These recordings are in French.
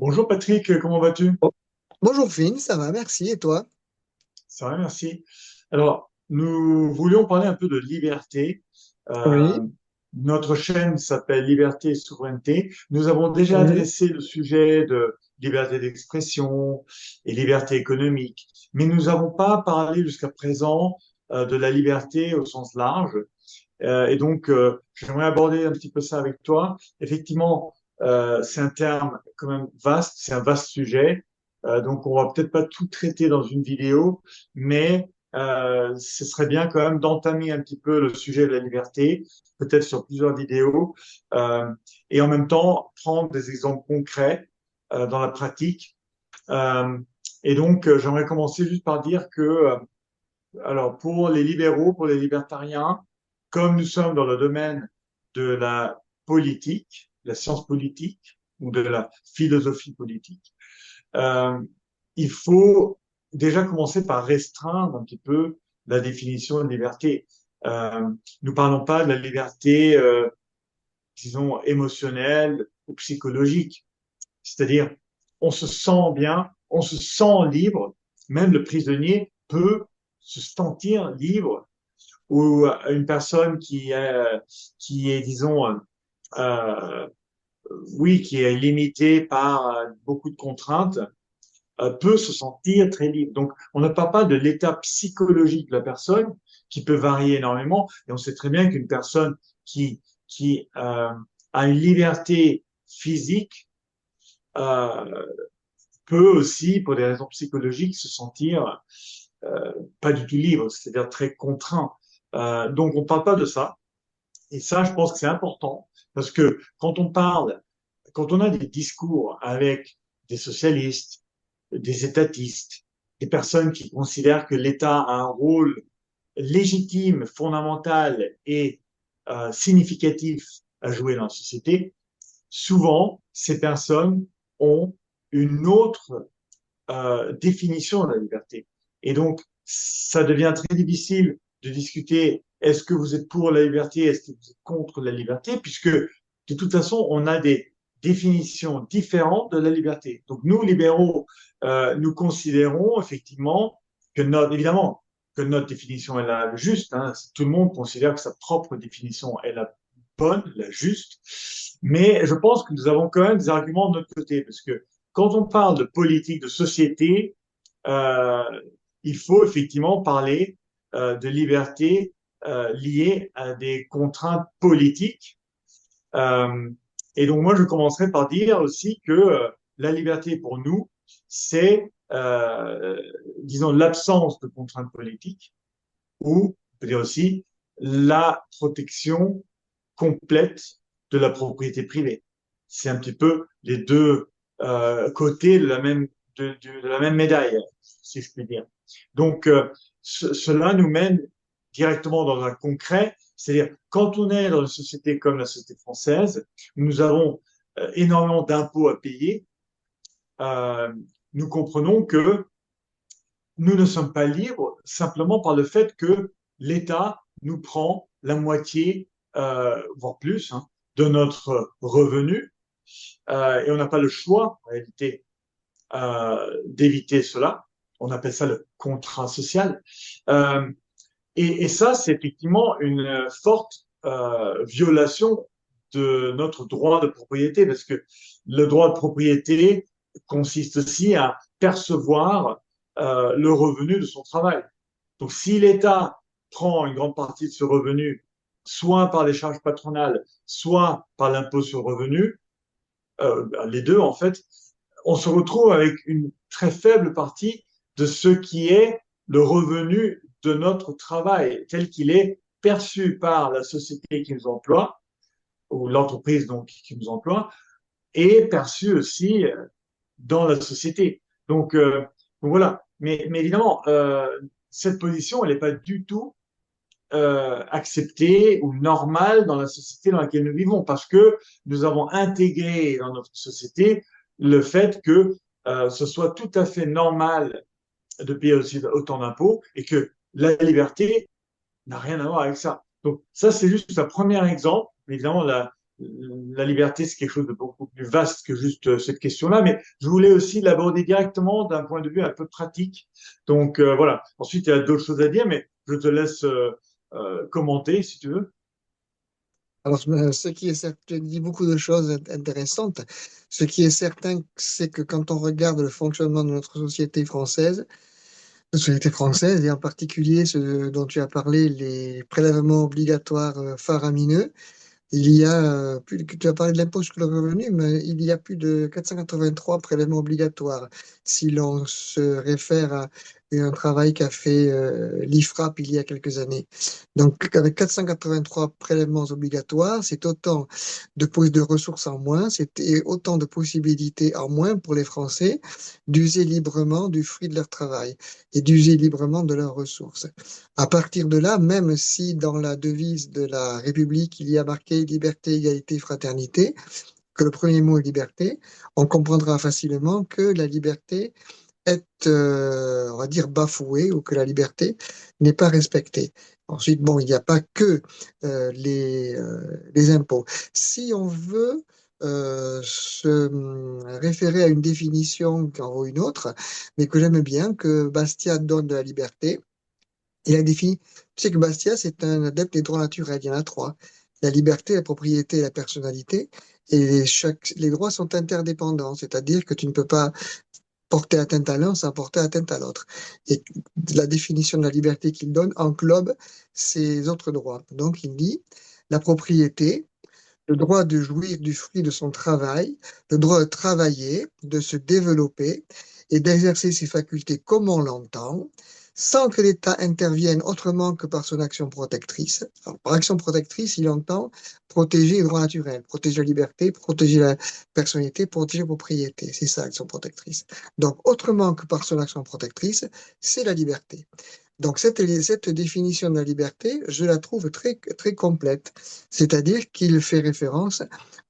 Bonjour Patrick, comment vas-tu? Oh, bonjour Phil, ça va, merci. Et toi? Ça va, merci. Alors, nous voulions parler un peu de liberté. Oui, Euh, Notre chaîne s'appelle Liberté et Souveraineté. Nous avons déjà oui, adressé le sujet de liberté d'expression et liberté économique, mais nous n'avons pas parlé jusqu'à présent de la liberté au sens large. J'aimerais aborder un petit peu ça avec toi. Effectivement, c'est un terme quand même vaste, c'est un vaste sujet. Donc, on va peut-être pas tout traiter dans une vidéo, mais ce serait bien quand même d'entamer un petit peu le sujet de la liberté, peut-être sur plusieurs vidéos, euh, et en même temps prendre des exemples concrets dans la pratique. Euh, J'aimerais commencer juste par dire que alors, pour les libéraux, pour les libertariens, comme nous sommes dans le domaine de la politique, la science politique ou de la philosophie politique, euh, il faut déjà commencer par restreindre un petit peu la définition de liberté. Euh, Nous parlons pas de la liberté, disons, émotionnelle ou psychologique. C'est-à-dire, on se sent bien, on se sent libre, même le prisonnier peut se sentir libre ou une personne qui est disons, euh, oui, qui est limitée par beaucoup de contraintes, peut se sentir très libre. Donc, on ne parle pas de l'état psychologique de la personne qui peut varier énormément. Et on sait très bien qu'une personne qui a une liberté physique euh, peut aussi, pour des raisons psychologiques, se sentir pas du tout libre, c'est-à-dire très contraint. Donc, on ne parle pas de ça. Et ça, je pense que c'est important parce que quand on a des discours avec des socialistes, des étatistes, des personnes qui considèrent que l'État a un rôle légitime, fondamental et significatif à jouer dans la société, souvent, ces personnes ont une autre définition de la liberté. Et donc, ça devient très difficile de discuter est-ce que vous êtes pour la liberté, est-ce que vous êtes contre la liberté, puisque de toute façon, on a des définitions différentes de la liberté. Donc, nous, libéraux, nous considérons effectivement évidemment, que notre définition est la juste. Hein, tout le monde considère que sa propre définition est la bonne, la juste. Mais je pense que nous avons quand même des arguments de notre côté, parce que quand on parle de politique, de société, euh, il faut effectivement parler de liberté liée à des contraintes politiques. Euh, et donc moi, je commencerai par dire aussi que la liberté pour nous, c'est, disons, l'absence de contraintes politiques, ou on peut dire aussi la protection complète de la propriété privée. C'est un petit peu les deux côtés de la même médaille, si je puis dire. Donc, cela nous mène directement dans un concret, c'est-à-dire quand on est dans une société comme la société française, où nous avons énormément d'impôts à payer, euh, nous comprenons que nous ne sommes pas libres simplement par le fait que l'État nous prend la moitié, voire plus, hein, de notre revenu, et on n'a pas le choix, en réalité, d'éviter cela. On appelle ça le contrat social. Euh, et ça, c'est effectivement une forte violation de notre droit de propriété, parce que le droit de propriété consiste aussi à percevoir le revenu de son travail. Donc, si l'État prend une grande partie de ce revenu, soit par les charges patronales, soit par l'impôt sur le revenu, les deux en fait, on se retrouve avec une très faible partie de ce qui est le revenu de notre travail, tel qu'il est perçu par la société qui nous emploie, ou l'entreprise donc qui nous emploie, et perçu aussi dans la société. Donc voilà. Mais évidemment, cette position, elle n'est pas du tout acceptée ou normale dans la société dans laquelle nous vivons, parce que nous avons intégré dans notre société le fait que ce soit tout à fait normal de payer aussi autant d'impôts et que la liberté n'a rien à voir avec ça. Donc ça, c'est juste un premier exemple. Évidemment, la liberté, c'est quelque chose de beaucoup plus vaste que juste cette question-là, mais je voulais aussi l'aborder directement d'un point de vue un peu pratique. Donc voilà. Ensuite, il y a d'autres choses à dire, mais je te laisse commenter si tu veux. Alors, ce qui est certain, tu dis beaucoup de choses intéressantes. Ce qui est certain, c'est que quand on regarde le fonctionnement de notre société française, et en particulier ce dont tu as parlé, les prélèvements obligatoires faramineux, il y a tu as parlé de l'impôt sur le revenu, mais il y a plus de 483 prélèvements obligatoires. Si l'on se réfère à un travail qu'a fait l'IFRAP il y a quelques années. Donc, avec 483 prélèvements obligatoires, c'est autant de ressources en moins, c'est autant de possibilités en moins pour les Français d'user librement du fruit de leur travail et d'user librement de leurs ressources. À partir de là, même si dans la devise de la République, il y a marqué liberté, égalité, fraternité, que le premier mot est liberté, on comprendra facilement que la liberté est, on va dire, bafouée ou que la liberté n'est pas respectée. Ensuite, bon, il n'y a pas que les impôts. Si on veut se référer à une définition qui en vaut une autre, mais que j'aime bien, que Bastiat donne de la liberté, il a défini, tu sais que Bastiat, c'est un adepte des droits naturels, il y en a trois. La liberté, la propriété et la personnalité. Et les droits sont interdépendants, c'est-à-dire que tu ne peux pas porter atteinte à l'un sans porter atteinte à l'autre. Et la définition de la liberté qu'il donne englobe ces autres droits. Donc il dit la propriété, le droit de jouir du fruit de son travail, le droit de travailler, de se développer et d'exercer ses facultés comme on l'entend, sans que l'État intervienne autrement que par son action protectrice. Alors, par action protectrice, il entend protéger les droits naturels, protéger la liberté, protéger la personnalité, protéger la propriété. C'est ça, l'action protectrice. Donc, autrement que par son action protectrice, c'est la liberté. Donc cette définition de la liberté, je la trouve très, très complète. C'est-à-dire qu'il fait référence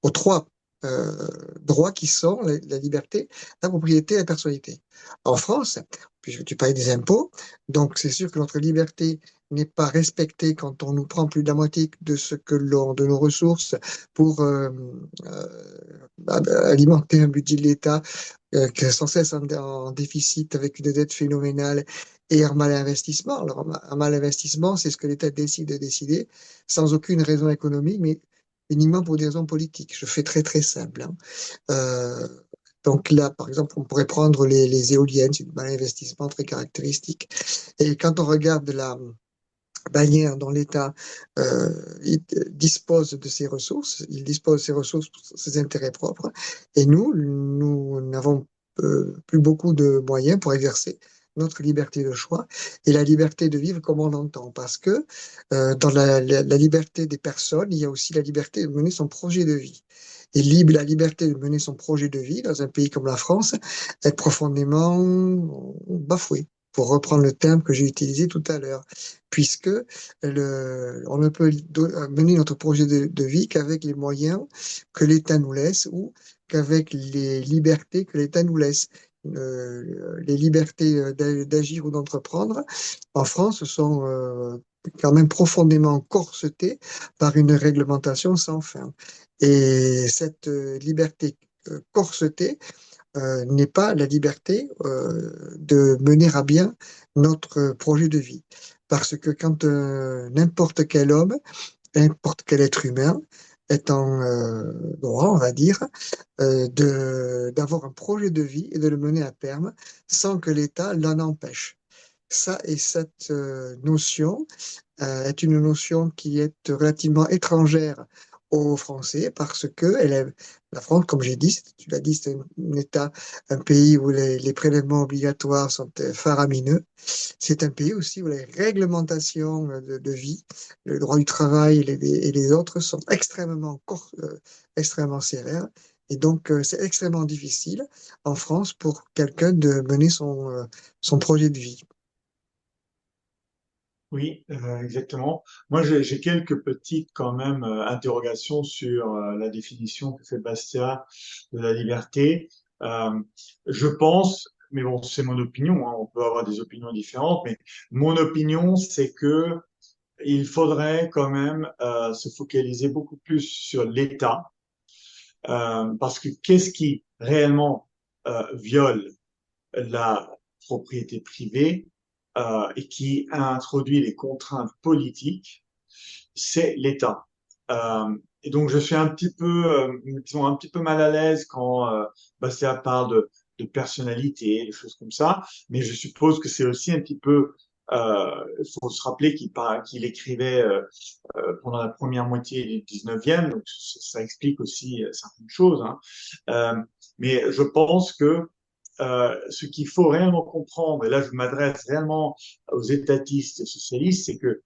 aux trois euh, droits qui sont la liberté, la propriété et la personnalité. En France, puisque tu parlais des impôts, donc c'est sûr que notre liberté n'est pas respectée quand on nous prend plus de la moitié de ce que de nos ressources pour alimenter un budget de l'État qui est sans cesse en déficit avec une dette phénoménale et un mal investissement. Alors, un mal investissement, c'est ce que l'État décide de décider sans aucune raison économique, mais uniquement pour des raisons politiques. Je fais très, très simple, hein. Euh, donc là, par exemple, on pourrait prendre les éoliennes, c'est un mal investissement très caractéristique. Et quand on regarde la manière dont l'État euh, dispose de ses ressources, il dispose de ses ressources pour ses intérêts propres, et nous n'avons plus beaucoup de moyens pour exercer notre liberté de choix et la liberté de vivre comme on l'entend. Parce que dans la liberté des personnes, il y a aussi la liberté de mener son projet de vie. Et la liberté de mener son projet de vie dans un pays comme la France est profondément bafouée, pour reprendre le terme que j'ai utilisé tout à l'heure, puisque on ne peut mener notre projet de vie qu'avec les moyens que l'État nous laisse ou qu'avec les libertés que l'État nous laisse. Les libertés d'agir ou d'entreprendre en France sont quand même profondément corsetées par une réglementation sans fin. Et cette liberté corsetée n'est pas la liberté de mener à bien notre projet de vie. Parce que quand n'importe quel homme, n'importe quel être humain est en droit, on va dire, d'avoir un projet de vie et de le mener à terme sans que l'État l'en empêche. Ça et cette notion est une notion qui est relativement étrangère aux Français parce que la France, comme j'ai dit, tu l'as dit, c'est un État, un pays où les prélèvements obligatoires sont faramineux. C'est un pays aussi où les réglementations de vie, le droit du travail et les autres sont extrêmement sévères. Et donc, c'est extrêmement difficile en France pour quelqu'un de mener son projet de vie. Oui, exactement. Moi, j'ai quelques petites quand même interrogations sur la définition que fait Bastia de la liberté. Euh, je pense, mais bon, c'est mon opinion, hein, on peut avoir des opinions différentes, mais mon opinion, c'est que il faudrait quand même se focaliser beaucoup plus sur l'État, parce que qu'est-ce qui réellement viole la propriété privée et qui a introduit les contraintes politiques, c'est l'État. Et donc je suis un petit peu, disons, un petit peu mal à l'aise quand Bastia parle de personnalité, des choses comme ça, mais je suppose que c'est aussi un petit peu, il faut se rappeler qu'il écrivait pendant la première moitié du 19e, donc ça explique aussi certaines choses. Hein. Mais je pense que ce qu'il faut réellement comprendre, et là je m'adresse réellement aux étatistes et socialistes, c'est que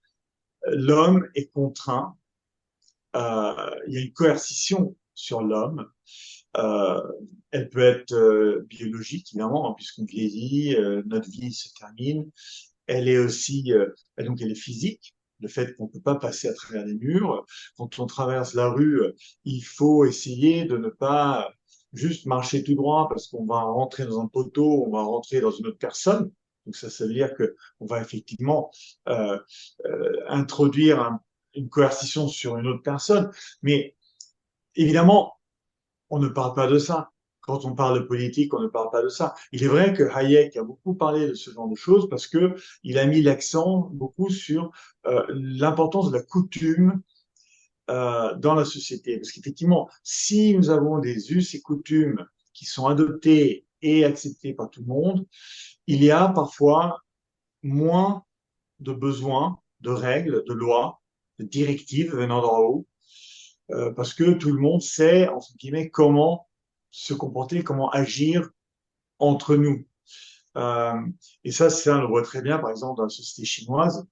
l'homme est contraint, il y a une coercition sur l'homme. Euh, Elle peut être biologique, évidemment, hein, puisqu'on vieillit, notre vie se termine. Elle est aussi, donc elle est physique. Le fait qu'on ne peut pas passer à travers les murs. Quand on traverse la rue, il faut essayer de ne pas juste marcher tout droit parce qu'on va rentrer dans un poteau, on va rentrer dans une autre personne. Donc ça veut dire que on va effectivement euh, introduire une coercition sur une autre personne. Mais évidemment, on ne parle pas de ça. Quand on parle de politique, on ne parle pas de ça. Il est vrai que Hayek a beaucoup parlé de ce genre de choses parce que il a mis l'accent beaucoup sur l'importance de la coutume dans la société. Parce qu'effectivement, si nous avons des us et coutumes qui sont adoptés et acceptés par tout le monde, il y a parfois moins de besoins de règles, de lois, de directives venant d'en haut, parce que tout le monde sait, entre guillemets, comment se comporter, comment agir entre nous. Euh, et ça, on le voit très bien, par exemple, dans la société chinoise.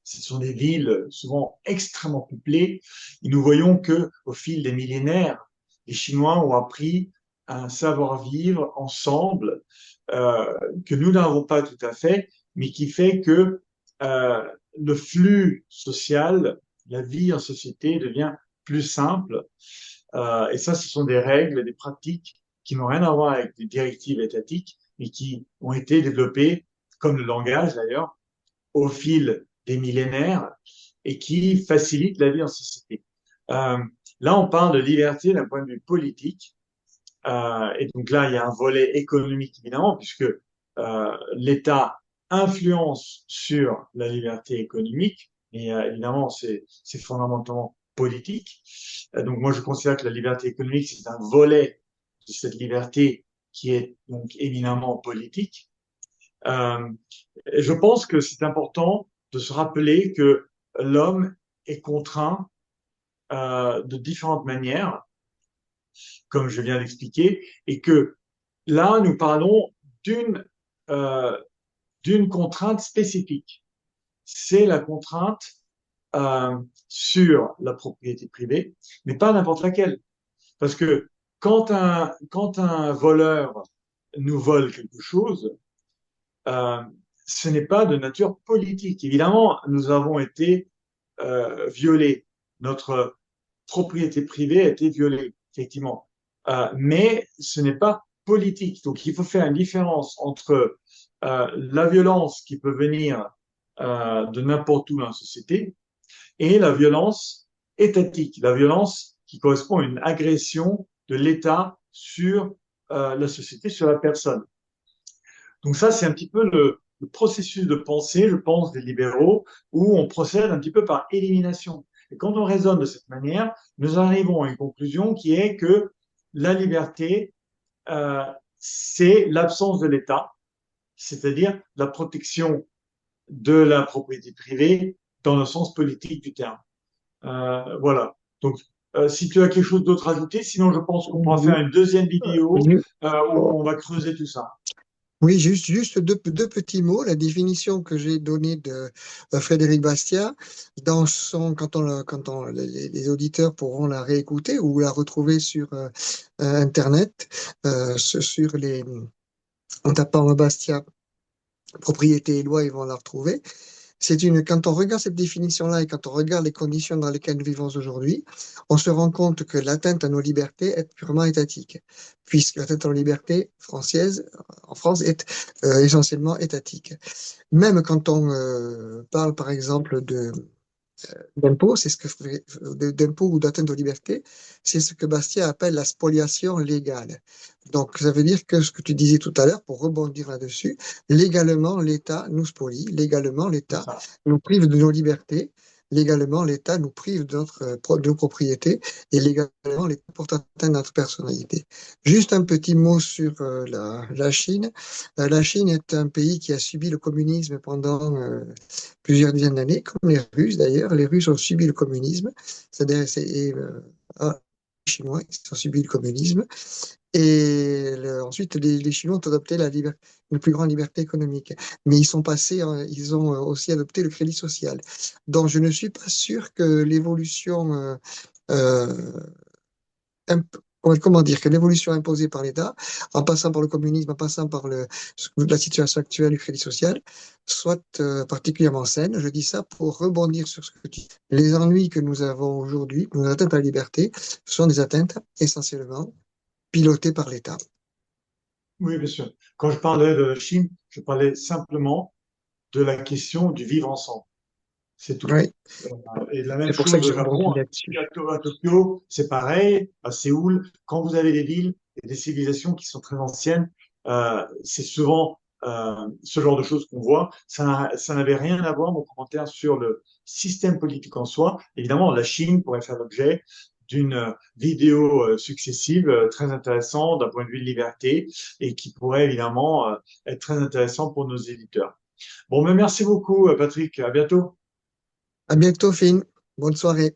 Ce sont des villes souvent extrêmement peuplées. Et nous voyons que, au fil des millénaires, les Chinois ont appris un savoir-vivre ensemble que nous n'avons pas tout à fait, mais qui fait que le flux social, la vie en société devient plus simple. Et ça, ce sont des règles, des pratiques qui n'ont rien à voir avec des directives étatiques, mais qui ont été développées, comme le langage d'ailleurs, au fil des millénaires et qui facilitent la vie en société. Euh, Là, on parle de liberté d'un point de vue politique. Et donc là, il y a un volet économique, évidemment, puisque l'État influence sur la liberté économique. Et évidemment, c'est fondamentalement politique. Donc moi, je considère que la liberté économique, c'est un volet de cette liberté qui est donc éminemment politique. Euh, et je pense que c'est important de se rappeler que l'homme est contraint de différentes manières, comme je viens d'expliquer, et que là, nous parlons d'une euh, d'une contrainte spécifique. C'est la contrainte sur la propriété privée, mais pas n'importe laquelle. Parce que quand un voleur nous vole quelque chose, euh, ce n'est pas de nature politique. Évidemment, nous avons été violés. Notre propriété privée a été violée, effectivement. Mais ce n'est pas politique. Donc, il faut faire une différence entre la violence qui peut venir de n'importe où dans la société et la violence étatique, la violence qui correspond à une agression de l'État sur la société, sur la personne. Donc ça, c'est un petit peu le processus de pensée, je pense, des libéraux, où on procède un petit peu par élimination. Et quand on raisonne de cette manière, nous arrivons à une conclusion qui est que la liberté, euh, c'est l'absence de l'État, c'est-à-dire la protection de la propriété privée dans le sens politique du terme. Voilà. Donc, si tu as quelque chose d'autre à ajouter, sinon je pense qu'on pourra faire une deuxième vidéo où on va creuser tout ça. Oui, juste deux petits mots. La définition que j'ai donnée de Frédéric Bastiat, les auditeurs pourront la réécouter ou la retrouver sur Internet, en tapant Bastiat, propriété et loi, ils vont la retrouver. Quand on regarde cette définition-là et quand on regarde les conditions dans lesquelles nous vivons aujourd'hui, on se rend compte que l'atteinte à nos libertés est purement étatique, puisque l'atteinte à nos libertés françaises, en France, est essentiellement étatique. Même quand on parle, par exemple, d'impôts, c'est ce que d'impôts ou d'atteinte aux libertés, c'est ce que Bastia appelle la spoliation légale. Donc, ça veut dire que ce que tu disais tout à l'heure, pour rebondir là-dessus, légalement, l'État nous spolie, légalement, C'est l'État ça. nous prive de nos libertés, légalement, l'État nous prive de de nos propriétés, et légalement, l'État porte atteinte à notre personnalité. Juste un petit mot sur la Chine. La Chine est un pays qui a subi le communisme pendant plusieurs dizaines d'années, comme les Russes d'ailleurs. Les Russes ont subi le communisme, c'est-à-dire les Chinois qui ont subi le communisme. Et ensuite, les Chinois ont adopté une plus grande liberté économique. Mais ils sont passés, ils ont aussi adopté le crédit social. Donc, je ne suis pas sûr que l'évolution euh, comment dire, que l'évolution imposée par l'État, en passant par le communisme, en passant par la situation actuelle du crédit social, soit particulièrement saine. Je dis ça pour rebondir sur ce que tu dis. Les ennuis que nous avons aujourd'hui, nos atteintes à la liberté, sont des atteintes essentiellement pilotées par l'État. Oui, bien sûr. Quand je parlais de la Chine, je parlais simplement de la question du vivre ensemble. C'est tout. Oui, Euh, Et la même c'est pour ça chose que au je rebondis Japon. là-dessus. À Tokyo, c'est pareil. À Séoul, quand vous avez des villes et des civilisations qui sont très anciennes, c'est souvent ce genre de choses qu'on voit. Ça n'avait rien à voir, mon commentaire, sur le système politique en soi. Évidemment, la Chine pourrait faire l'objet d'une vidéo successive très intéressante d'un point de vue de liberté et qui pourrait évidemment être très intéressant pour nos éditeurs. Bon, mais merci beaucoup, Patrick. À bientôt. À bientôt, Finn. Bonne soirée.